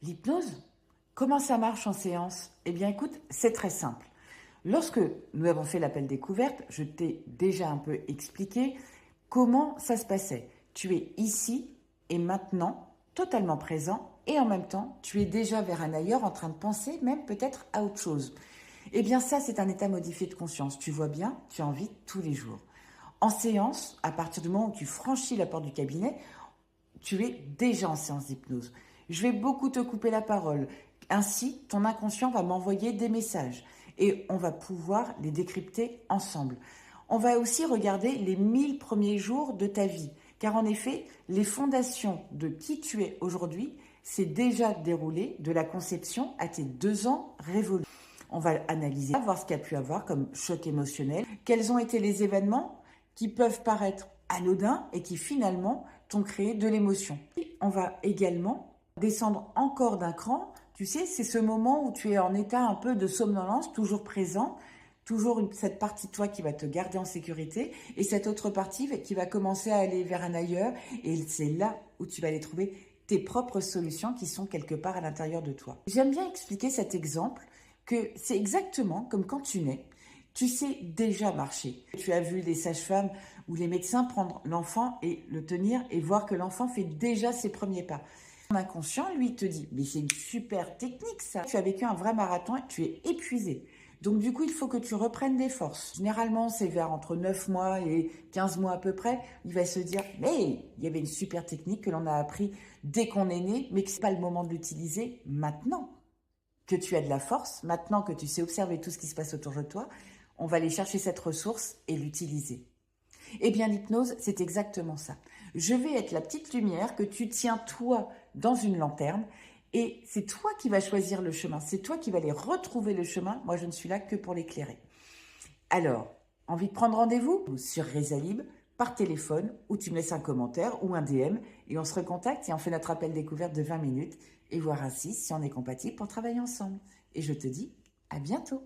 L'hypnose, comment ça marche en séance? Eh bien écoute, c'est très simple. Lorsque nous avons fait l'appel découverte, je t'ai déjà un peu expliqué comment ça se passait. Tu es ici et maintenant, totalement présent, et en même temps, tu es déjà vers un ailleurs en train de penser même peut-être à autre chose. Eh bien ça, c'est un état modifié de conscience. Tu vois bien, tu en vis tous les jours. En séance, à partir du moment où tu franchis la porte du cabinet, tu es déjà en séance d'hypnose. Je vais beaucoup te couper la parole. Ainsi, ton inconscient va m'envoyer des messages et on va pouvoir les décrypter ensemble. On va aussi regarder les 1000 premiers jours de ta vie. Car en effet, les fondations de qui tu es aujourd'hui, c'est déjà déroulé de la conception à tes 2 ans révolus. On va analyser, voir ce qu'il y a pu avoir comme choc émotionnel, quels ont été les événements qui peuvent paraître anodins et qui finalement t'ont créé de l'émotion. On va également descendre encore d'un cran. Tu sais, c'est ce moment où tu es en état un peu de somnolence, toujours présent, toujours cette partie de toi qui va te garder en sécurité et cette autre partie qui va commencer à aller vers un ailleurs et c'est là où tu vas aller trouver tes propres solutions qui sont quelque part à l'intérieur de toi. J'aime bien expliquer cet exemple que c'est exactement comme quand tu nais. Tu sais déjà marcher. Tu as vu les sages-femmes ou les médecins prendre l'enfant et le tenir et voir que l'enfant fait déjà ses premiers pas. Ton inconscient, lui, te dit « mais c'est une super technique ça ». Tu as vécu un vrai marathon et tu es épuisé. Donc du coup, il faut que tu reprennes des forces. Généralement, c'est vers entre 9 mois et 15 mois à peu près. Il va se dire « mais il y avait une super technique que l'on a appris dès qu'on est né, mais que ce n'est pas le moment de l'utiliser maintenant ». Que tu as de la force, maintenant que tu sais observer tout ce qui se passe autour de toi, on va aller chercher cette ressource et l'utiliser. Eh bien, l'hypnose, c'est exactement ça. Je vais être la petite lumière que tu tiens, toi, dans une lanterne, et c'est toi qui vas choisir le chemin. C'est toi qui vas aller retrouver le chemin. Moi, je ne suis là que pour l'éclairer. Alors, envie de prendre rendez-vous sur Rezalib, par téléphone, ou tu me laisses un commentaire ou un DM, et on se recontacte et on fait notre appel découverte de 20 minutes, et voir ainsi si on est compatible pour travailler ensemble. Et je te dis à bientôt.